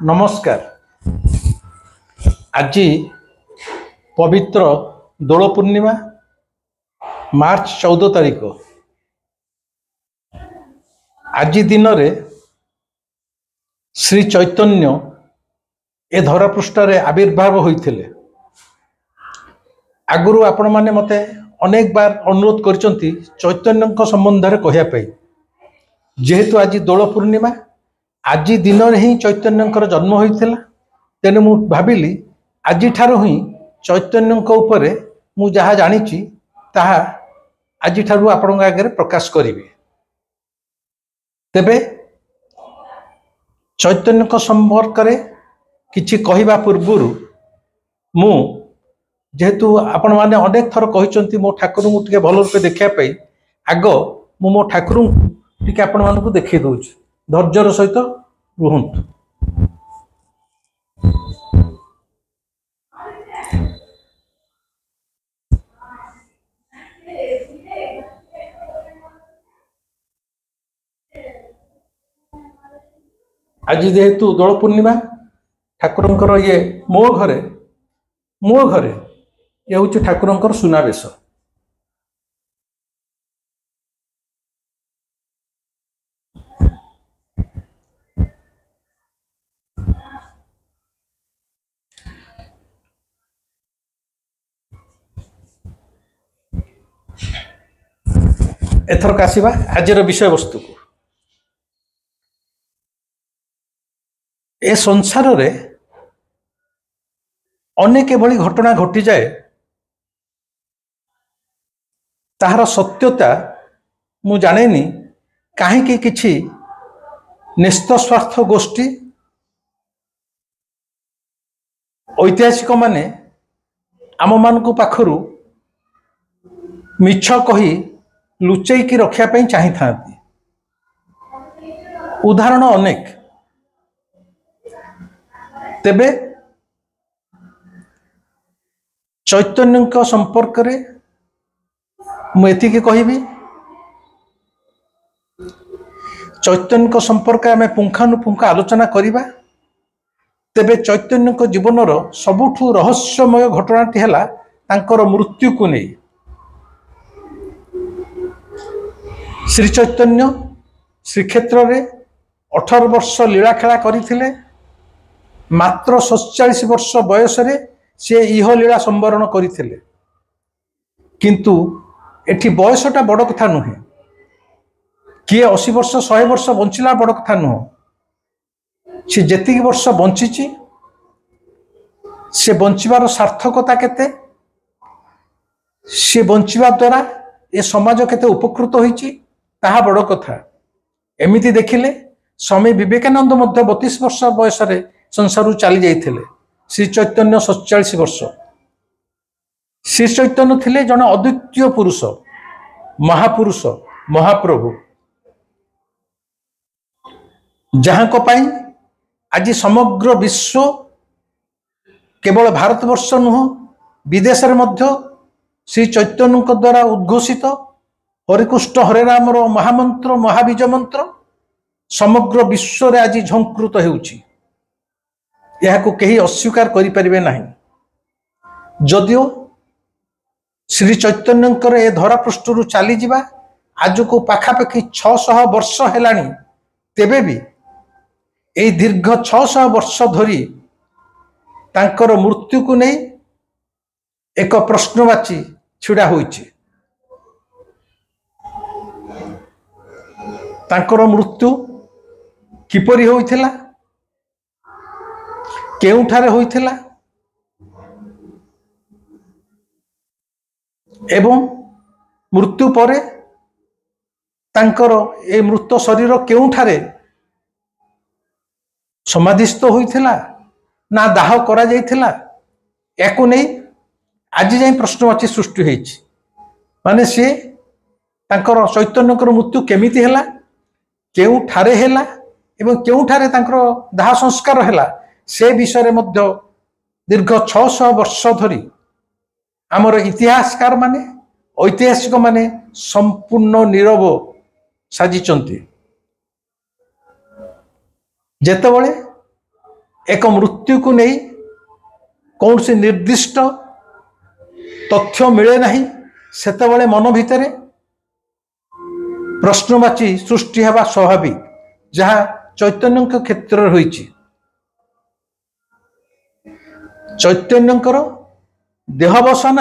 नमस्कार। आज पवित्र दोल पूर्णिमा मार्च 14 तारीख। आज दिन रे श्री चैतन्य ए धरापृष्ठ आविर्भाव होते। आगुरी आपण मैंने मते अनेक बार अनुरोध करचंती चैतन्य संबंध में कहवाई, जेहेतु आज दोल पूर्णिमा आज दिन ही चैतन्य जन्म होता, तेणु मु भाविली आज ठारू ही चैतन्य उपरे मु जहा जानी ताहा आज ठारू आपण आगे प्रकाश करी। तेबे चैतन्य संपर्क में किछि कहवा पूर्व मु जेहेतु आपण मैंने अनेक थर कहते मो ठाकुर को टे भल रूप देखापी आग मो ठाकुर टे आपण मानक देखी दूच। धैर्यर सहित रुहंतु। आज जेहेतु दोल पूर्णिमा ठाकुर ये मो घरे ये हूँ ठाकुर सुनावेश। एथरक आसिबा आजर विषय वस्तु को। ए संसार रे अनेक एभली घटना घटी जाए ताहार सत्यता मु जानेनी कहीं किछि निस्त स्वार्थ गोष्ठी ऐतिहासिक माने आम मानक पाखरु मिछ कही लुचैकी रखिया पई चाहि थांती। उदाहरण अनेक। तेबे चैतन्य संपर्क रे मुझे कहबी, चैतन्य संपर्क आम पुंखानुपुंख आलोचना करिबा। तेबे चैतन्य जीवनर सबुठु रहस्यमय घटनाटी है तांकर मृत्यु को नहीं। श्री चैतन्य श्रीक्षेत्र रे 18 वर्ष लीलाखेला करथिले। मात्र 47 वर्ष बयस रे से इह लीला संवरण करथिले। किंतु एठी बयसटा बड़ कथा नुहे, किए 80 वर्ष 100 वर्ष बंचिला बड़ कथा नुह। से जेतिक वर्ष बंचिची से बंचिबार सार्थकता केते, से बंचिबा द्वारा ए समाज केते उपकृत होईची ताहा बड़ कथा। एमिति देखिले स्वामी विवेकानंद मध्य 32 वर्ष बयस रे संसार चली जाइथिले। श्री चैतन्य 47 वर्ष। श्री चैतन्य थिले जने अद्वितीय पुरुष, महापुरुष, महाप्रभु, जहां को पाई आज समग्र विश्व केवल भारतवर्ष नुह विदेश रे मध्य श्री चैतन्य द्वारा उद्घोषित हरिकृष्ण हरे रामर महामंत्र महाबीज मंत्र समग्र विश्व रे आज झंकृत हेउची। यह को कहीं अस्वीकार करि परिबे नहीं। जदियो श्री चैतन्य ए धरापृष्ठरु चली जिबा आज को पाखापाखि 600 वर्ष हेलानी, तेबे भी ए दीर्घ 600 वर्ष धरी तांकर मृत्यु को नहीं एक प्रश्नवाची छिड़ा होइछि। तांकर मृत्यु किपरि होइथिला, केउठारे होइथिला एवं मृत्यु परे तांकर ए मृत शरीर केउठारे समाधिस्थ होइथिला ना दाह करा जाइथिला, याकु नहीं आज जाई प्रश्नवाची सृष्टि होइछि। माने से तांकर चैतन्यकर मृत्यु केमिति हैला, केउठारे हैला एवं केउठारे तांकर दाह संस्कार हैला, से विषय मध्य दीर्घ 600 वर्ष धरी आमर इतिहासकार माने ऐतिहासिक माने संपूर्ण नीरव साजिचंती। ଯେତେବେଳେ ଏକ ମୃତ୍ୟୁକୁ ନେଇ କୌଣସି ନିର୍ଦ୍ଦିଷ୍ଟ ତଥ୍ୟ ମିଳେ ନାହିଁ ସେତେବେଳେ ମନ ଭିତରେ ପ୍ରଶ୍ନବାଚୀ ସୃଷ୍ଟି ହେବା ସ୍ୱାଭାବିକ, ଯାହା ଚୈତନ୍ୟଙ୍କ କ୍ଷେତ୍ରରେ ହୋଇଛି। ଚୈତନ୍ୟଙ୍କର ଦେହାବସାନ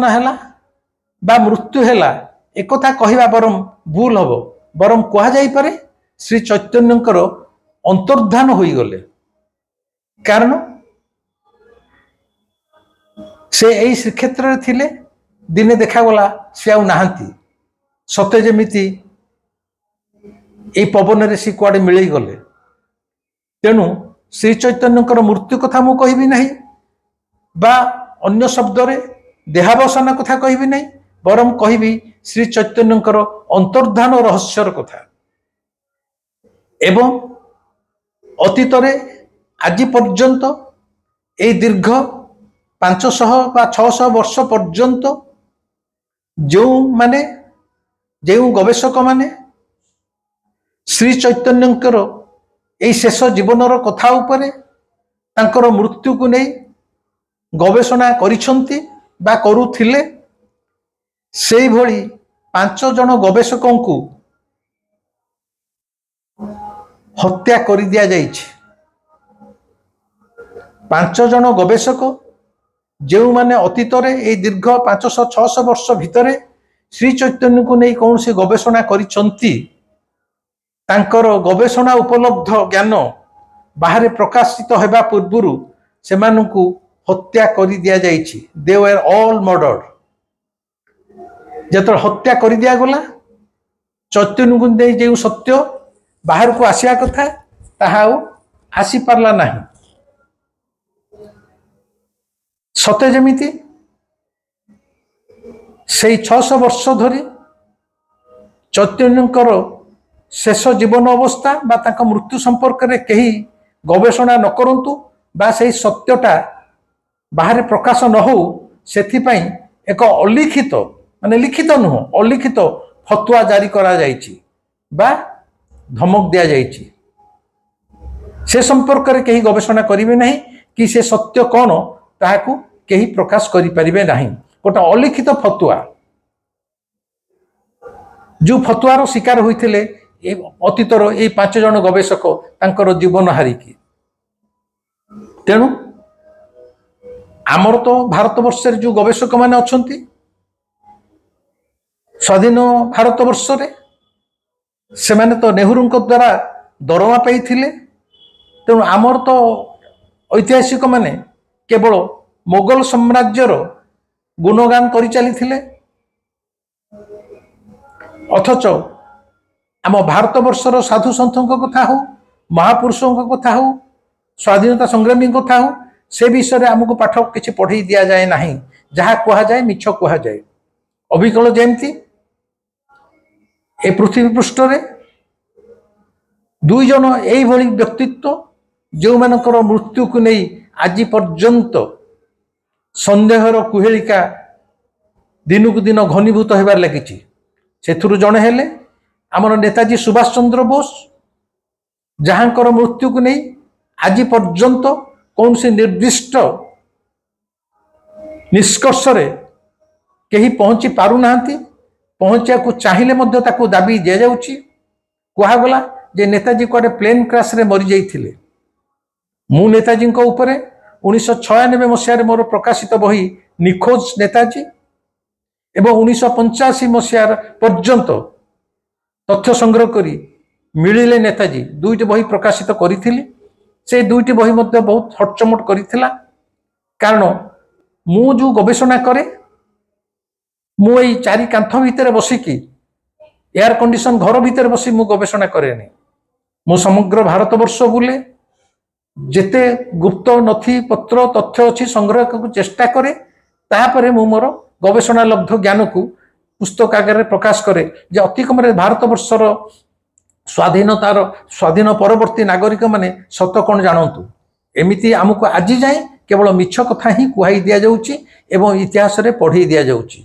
ହେଲା ବା ମୃତ୍ୟୁ ହେଲା ଏକଥା କହିବା ବରଂ ଭୁଲ ହବ। ବରଂ କୁହାଯାଇପାରେ ଶ୍ରୀ ଚୈତନ୍ୟଙ୍କର ଅନ୍ତର୍ଧାନ ହୋଇଗଲେ, କାରଣ ସେ ଏହି ଶ୍ରୀକ୍ଷେତ୍ରରେ ଥିଲେ, ଦିନେ ଦେଖାଗଲା ସେ ଆଉ ନାହାନ୍ତି, ସତେ ଯେମିତି ଏଇ ପବନରେ ସେ କୁଆଡ଼େ ମିଳେଇ ଗଲେ। ତେଣୁ ଶ୍ରୀ ଚୈତନ୍ୟଙ୍କର ମୃତ୍ୟୁ କଥା ମୁଁ କହିବି ନାହିଁ ବା ଅନ୍ୟ ଶବ୍ଦରେ ଦେହାବସାନ କଥା କହିବି ନାହିଁ, ବରଂ କହିବି ଶ୍ରୀ ଚୈତନ୍ୟଙ୍କର ଅନ୍ତର୍ଧାନ ରହସ୍ୟର କଥା। ଏବଂ ଅତୀତରେ ଆଜି ପର୍ଯ୍ୟନ୍ତ এই ଦୀର୍ଘ 500 ବା 600 ବର୍ଷ ପର୍ଯ୍ୟନ୍ତ ଯେଉଁ ଗବେଷକମାନେ ଶ୍ରୀ ଚୈତନ୍ୟଙ୍କର এই ଶେଷ ଜୀବନର କଥା ଉପରେ ତାଙ୍କର ମୃତ୍ୟୁକୁ ନେଇ ଗବେଷଣା କରିଛନ୍ତି ବା କରୁଥିଲେ, ସେଇଭଳି 5 ଜଣ ଗବେଷକଙ୍କୁ ହତ୍ୟା କରି ଦିଆଯାଇଛି। 5 ଜଣ ଗବେଷକ ଯେଉଁମାନେ ଅତୀତରେ এই ଦୀର୍ଘ 500-600 ବର୍ଷ ଭିତରେ ଶ୍ରୀ ଚୈତନ୍ୟଙ୍କୁ ନେଇ କୌଣସି ଗବେଷଣା କରିଛନ୍ତି, ତାଙ୍କର ଗବେଷଣା ଉପଲବ୍ଧ ଜ୍ଞାନ ବାହାରେ ପ୍ରକାଶିତ ହେବା ପୂର୍ବରୁ ସେମାନଙ୍କୁ ହତ୍ୟା କରି ଦିଆଯାଇଛି। ଦେ ୱେର୍ ଅଲ୍ ମର୍ଡର୍ଡ। ଯେତେବେଳେ ହତ୍ୟା କରି ଦିଆଗଲା, ଚୈତନ୍ୟଙ୍କୁ ନେଇ ଯେଉଁ ସତ୍ୟ ବାହାରକୁ ଆସିବା କଥା ତାହା ଆଉ ଆସିପାରିଲା ନାହିଁ। ସତେ ଯେମିତି ସେଇ 600 ବର୍ଷ ଧରି ଚୈତନ୍ୟଙ୍କର ଶେଷ ଜୀବନ ଅବସ୍ଥା ବା ତାଙ୍କ ମୃତ୍ୟୁ ସମ୍ପର୍କରେ କେହି ଗବେଷଣା ନ କରନ୍ତୁ ବା ସେହି ସତ୍ୟଟା ବାହାରେ ପ୍ରକାଶ ନ ହେଉ, ସେଥିପାଇଁ ଏକ ଅଲିଖିତ, ମାନେ ଲିଖିତ ନୁହଁ, ଅଲିଖିତ ଫତୁଆ ଜାରି କରାଯାଇଛି ବା ଧମକ ଦିଆଯାଇଛି। ସେ ସମ୍ପର୍କରେ କେହି ଗବେଷଣା କରିବେ ନାହିଁ କି ସେ ସତ୍ୟ କ'ଣ ତାହାକୁ କେହି ପ୍ରକାଶ କରିପାରିବେ ନାହିଁ। ଗୋଟେ ଅଲିଖିତ ଫତୁଆ, ଯେଉଁ ଫତୁଆର ଶିକାର ହୋଇଥିଲେ ଅତୀତର এই 5 ଜଣ ଗବେଷକ ତାଙ୍କର ଜୀବନ ହାରିକି। ତେଣୁ ଆମର ତ ଭାରତବର୍ଷରେ ଯେଉଁ ଗବେଷକମାନେ ଅଛନ୍ତି, ସ୍ୱାଧୀନ ଭାରତବର୍ଷରେ ସେମାନେ ତ ନେହେରୁଙ୍କ ଦ୍ୱାରା ଦରମା ପାଇଥିଲେ। ତେଣୁ ଆମର ତ ଐତିହାସିକ ମାନେ କେବଳ ମୋଗଲ ସାମ୍ରାଜ୍ୟର ଗୁଣଗାନ କରି ଚାଲିଥିଲେ, ଅଥଚ ଆମ ଭାରତବର୍ଷର ସାଧୁ ସନ୍ଥଙ୍କ କଥା ହେଉ, ମହାପୁରୁଷଙ୍କ କଥା ହେଉ, ସ୍ୱାଧୀନତା ସଂଗ୍ରାମୀଙ୍କ କଥା ହେଉ, ସେ ବିଷୟରେ ଆମକୁ ପାଠ କିଛି ପଢ଼େଇ ଦିଆଯାଏ ନାହିଁ। ଯାହା କୁହାଯାଏ ମିଛ କୁହାଯାଏ। ଅବିକଳ ଯେମିତି ଏ ପୃଥିବୀ ପୃଷ୍ଠରେ 2 ଜଣ ଏଇଭଳି ବ୍ୟକ୍ତିତ୍ୱ ଯେଉଁମାନଙ୍କର ମୃତ୍ୟୁକୁ ନେଇ ଆଜି ପର୍ଯ୍ୟନ୍ତ ସନ୍ଦେହର କୁହେଳିକା ଦିନକୁ ଦିନ ଘନୀଭୂତ ହେବାରେ ଲାଗିଛି। ସେଥିରୁ ଜଣେ ହେଲେ ଆମର ନେତାଜୀ ସୁଭାଷ ଚନ୍ଦ୍ର ବୋଷ, ଯାହାଙ୍କର ମୃତ୍ୟୁକୁ ନେଇ ଆଜି ପର୍ଯ୍ୟନ୍ତ କୌଣସି ନିର୍ଦ୍ଦିଷ୍ଟ ନିଷ୍କର୍ଷରେ କେହି ପହଞ୍ଚି ପାରୁନାହାନ୍ତି। ପହଞ୍ଚିବାକୁ ଚାହିଁଲେ ମଧ୍ୟ ତାକୁ ଦାବି ଦିଆଯାଉଛି। କୁହାଗଲା ଯେ ନେତାଜୀ କୁଆଡ଼େ ପ୍ଲେନ୍ କ୍ରାଶରେ ମରିଯାଇଥିଲେ। ମୁଁ ନେତାଜୀଙ୍କ ଉପରେ 1996 ମସିହାରେ ମୋର ପ୍ରକାଶିତ ବହି ନିଖୋଜ ନେତାଜୀ ଏବଂ 1985 ମସିହା ପର୍ଯ୍ୟନ୍ତ ତଥ୍ୟ ସଂଗ୍ରହ କରି ମିଳିଲେ ନେତାଜୀ 2ଟି ବହି ପ୍ରକାଶିତ କରିଥିଲି। ସେ 2ଟି ବହି ମଧ୍ୟ ବହୁତ ହଟଚମଟ କରିଥିଲା, କାରଣ ମୁଁ ଯେଉଁ ଗବେଷଣା କରେ, ମୁଁ ଏଇ 4 କାନ୍ଥ ଭିତରେ ବସିକି ଏୟାର କଣ୍ଡିସନ ଘର ଭିତରେ ବସି ମୁଁ ଗବେଷଣା କରେନି। ମୁଁ ସମଗ୍ର ଭାରତବର୍ଷ ବୁଲେ, ଯେତେ ଗୁପ୍ତ ନଥି ପତ୍ର ତଥ୍ୟ ଅଛି ସଂଗ୍ରହ କରିବାକୁ ଚେଷ୍ଟା କରେ। ତାପରେ ମୁଁ ମୋର ଗବେଷଣା ଲବ୍ଧ ଜ୍ଞାନକୁ ପୁସ୍ତକ ଆକାରରେ ପ୍ରକାଶ କରେ ଯେ ଅତି କମରେ ଭାରତବର୍ଷର ସ୍ୱାଧୀନ ପରବର୍ତ୍ତୀ ନାଗରିକମାନେ ସତ କ'ଣ ଜାଣନ୍ତୁ। ଏମିତି ଆମକୁ ଆଜି ଯାଏଁ କେବଳ ମିଛ କଥା ହିଁ କୁହାଇ ଦିଆଯାଉଛି ଏବଂ ଇତିହାସରେ ପଢ଼େଇ ଦିଆଯାଉଛି।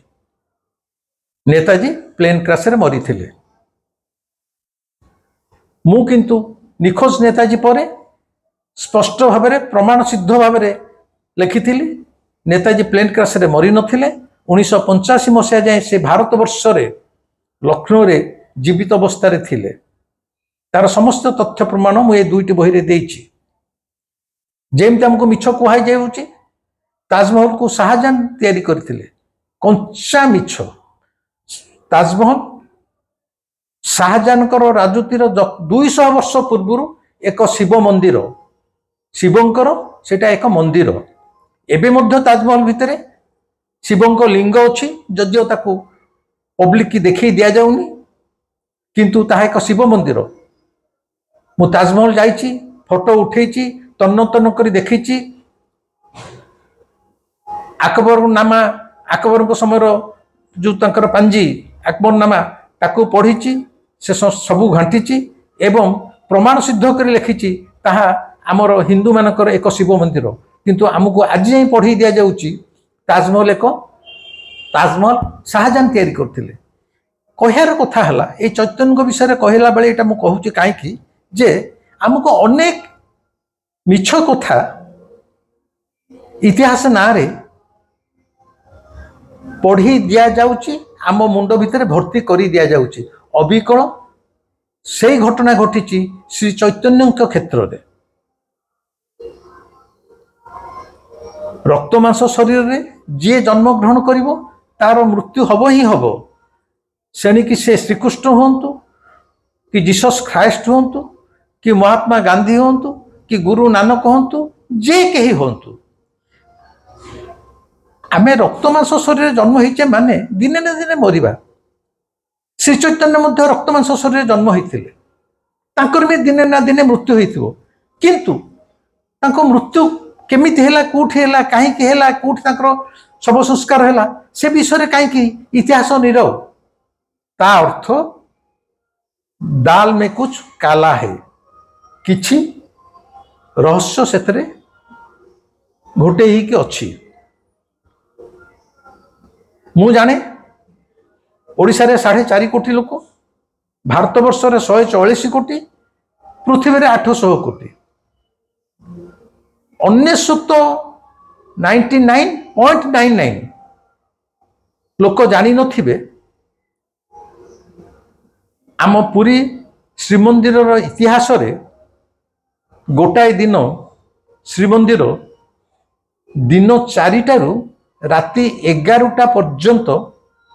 ନେତାଜୀ ପ୍ଲେନ୍ କ୍ରାଶରେ ମରିଥିଲେ। मु किंतु निखोज नेताजी पर स्पष्ट भाव में प्रमाण सिद्ध भाव में लिखी नेताजी प्लेन क्रैश रे मरी नथिले 1985 मसीहा जाए से भारत वर्ष रे लखनऊ रे जीवित अवस्था रे थिले तार समस्त तथ्य प्रमाण मु ए दुईटी बही रे देइछि। जेमती हमको मिछ कुहाई जाउछि ताजमहल को शाहजहां तैयारी करथिले कंचा मिछ। ताजमहल शाहजहां राजनीतिर 200 वर्ष पूर्व एक शिव मंदिर शिवंकर सेटा एक मंदिर एबे मध्य ताजमहल भितर शिवंक लिंग अच्छी जदिओ ताकू पब्लिक की देखई दिया जाउनी किंतु ताहा एक शिव मंदिर। मु ताजमहल जाइछि फोटो उठेछि तन्न तन्न करी देखिछि। अकबरनामा अकबर को समय जो तंकर पांजी अकबरनामा ताकू पढ़ी से सबू घांटी एवं प्रमाण सिद्ध कर लिखी ताहा आमर हिंदू मानकर एक शिव मंदिर किंतु आमको आज ही पढ़ी दि जाउची ताजमहल एक ताजमहल शाहजहां तैयारी करथिले। कहयार कथा हला ए चैतन्य विषय कहला बेले एटा मु कहूची काईकी जे आमको अनेक मिछ कथा इतिहास ना रे पढ़ी दिया जाउची आम मुंड भितर भर्ती करी दिया जाउची। अविकल से घटना घटी श्री चैतन्य क्षेत्र में रक्तमांस शरीर रे जी जन्म ग्रहण करिवो तार मृत्यु हब ही हब सेणिकी से श्रीकृष्ण हुंतु कि जीसस ख्राइस्ट हुंतु कि महात्मा गांधी हुंतु कि गुरु नानक हुंतु जे कहीं हुंतु आमे रक्तमांस शरीर जन्म होइचे माने दिने न दिने मरिबा। श्री चैतन्य मध्य रक्तमांस शरीर जन्म होइथिले तांकर भी दिने ना दिने मृत्यु होइथिबो किंतु तांको मृत्यु केमिति हैला कोठी हैला काहे कि हैला कोठी तांकर सब संस्कार हैला से विषय रे काहे कि इतिहास निरव ता अर्थ दाल में कुछ काला है किछि रहस्य सेतरे घोटे ही के अच्छी। मु जाने ओडिशा रे 4.5 कोटी लोक भारत वर्ष रे 144 कोटी पृथ्वी रे 800 कोटी 99.99 लोक जानी नथिबे आम पुरी श्रीमंदिर इतिहास रे गोटाए दिन श्रीमंदिर दिन 4टारू राति 11टा पर्यंत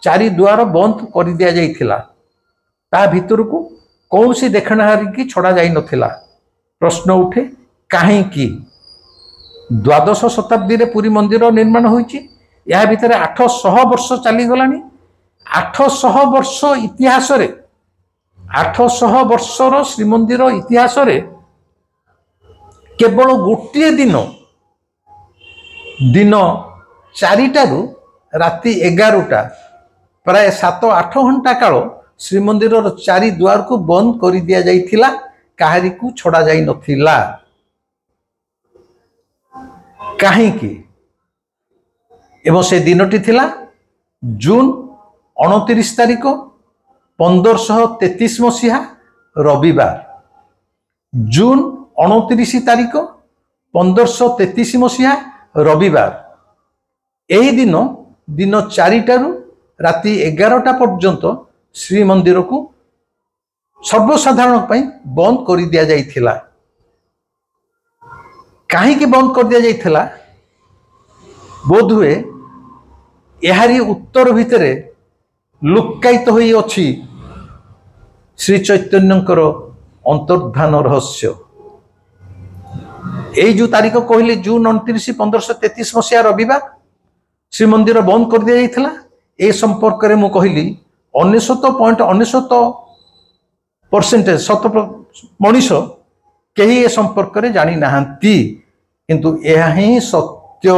4 द्वार बंद कर दिया जाइथिला ता भितर को कौन सी देखणाहारी की छड़ा जाई नथिला। प्रश्न उठे काहे की द्वादश शताब्दी रे पुरी मंदिर निर्माण होइछि या भितर 800 वर्ष चली गलानी 800 वर्ष इतिहास रे 800 वर्षर श्रीमंदिर इतिहास रे केवल गोटे दिन दिन 4टारू राति 11टा प्राय 7-8 घंटा काल श्रीमंदिर 4 द्वार को बंद कर दिया जाइथिला काहारी को छड़ा जाई नथिला। काहे कि एवं से दिनटी थिला जून 29 तारिख 1533 मसीहा रविवार। जून 29 तारिख 1533 मसीहा रविवार यही दिन दिन 4टारू राति 11टा पर्यंत श्रीमंदिर को सर्वसाधारण पई बंद कर दिया जाइथिला। काहे बंद कर दिया जाइथिला बोध हुए यारी उत्तर भितर लुक्कायित होई अछि श्री चैतन्यकर अंतर्धान रहस्य। यही जो तारीख कहले जून 29 1533 मसीहा रविवार श्रीमंदिर बंद कर दिया जाइथिला ए संपर्क में मुझे कहली 99.99% शत मनीष कहीं ए संपर्क में जानी नाहंती किंतु यह ही सत्य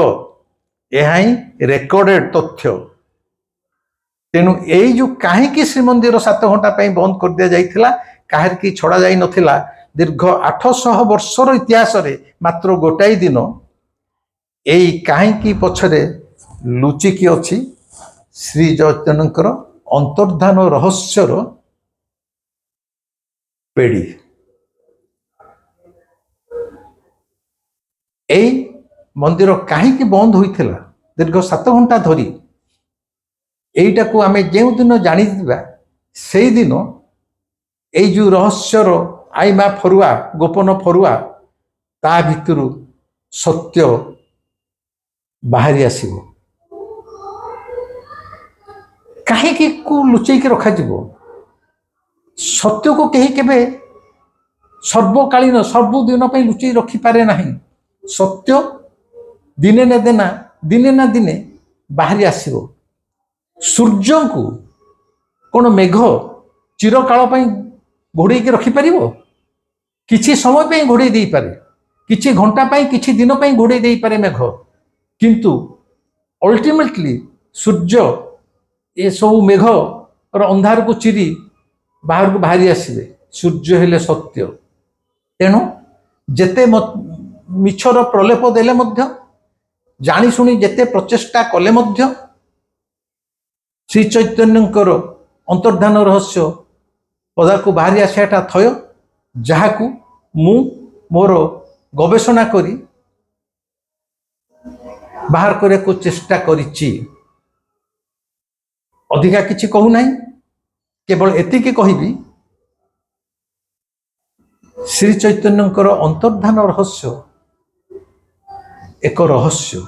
यह ही रेकर्डेड तथ्य। तेणु यही जो कहीं श्रीमंदिर 7 घंटा बंद कर दिया जाइथिला काहर की छड़ा जाई नथिला दीर्घ 800 वर्षर इतिहास रे मात्र गोटाई दिन यही कहीं पछरे लुचिकी अच्छी श्री चैतन्यकर अंतर्धान रहस्यर पेड़ी। এই मंदिर कहीं बंद होता दीर्घ 7 घंटा धरी यहीटा को आम जो दिन जानी से दिन यो रहस्यर आईमा फरुआ गोपन फरुआ ता भितर सत्य बाहरी आसो कहीं को लुचेक रखा सत्य को कहीं केबे सर्वकालीन सर्वदिन लुचई रखिपारे ना सत्य दिने ना दिने बाहरी आसो सूर्य को कौन मेघ चिरकाल घोड़े रखिपर किछि समय पे घोड़े दे पारे किछि घंटा पाई किछि दिन पाई घोड़े दे पारे मेघ किंतु अल्टीमेटली सूर्य ये सब मेघ और अंधार को चिरी बाहर को बाहरी आसवे सूर्य हेले सत्य तेणु जेते मिछर प्रलेप देले मध्य जानी शुणी जेते प्रचेष्टा कले मध्य श्री चैतन्यंकर अंतर्धान रहस्य पदा को बाहरी आसाटा थय जहाकू मु मोर गवेषणा करी बाहर करे को चेष्टा करिछि अधिका किछि कहू नाही केवल एतिके कहिबी श्री चैतन्यंकर अंतर्धान रहस्य एक रहस्य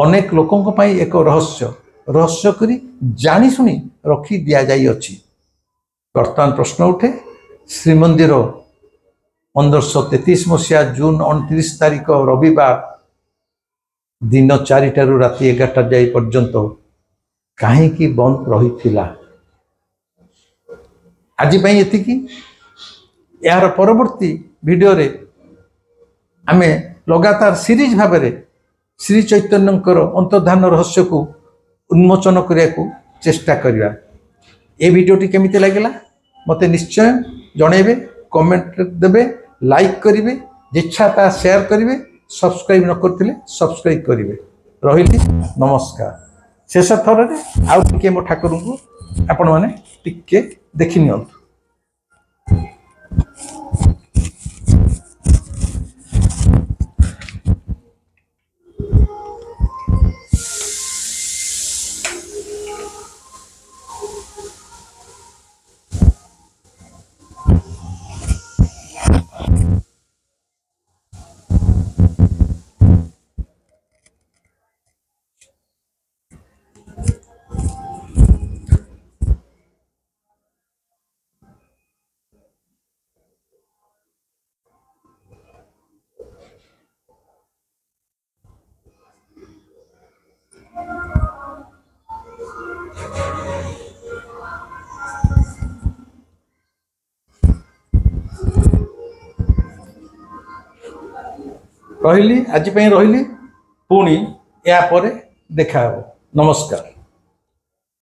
अनेक लोकों पाई एक रहस्य रहस्य करी जानी शुणी रखी दिया जाई अछि वर्तमान प्रश्न उठे श्रीमंदिर 1533 मसीहा जून 29 तारिख रविवार दिन 4 राति 11 जाए पर्यंत कहीं बंद रही आज एतिकी यार परवर्ती वीडियो रे आमे लगातार सीरीज भाव में श्री चैतन्यंकर अंतर्धान रहस्य को उन्मोचन करने को चेष्टा करवा ये वीडियोटी केमिति लागला मते निश्चय जणेबे कमेंट देबे लाइक करिवे जिच्छा शेयर करिवे सब्सक्राइब न करथिले सब्सक्राइब करिवे रहिली नमस्कार शेष थर आउ टिके मो ठाकुर को आपण माने टिके देखि नियंतु रही आज रही पुणी या पर देखा नमस्कार।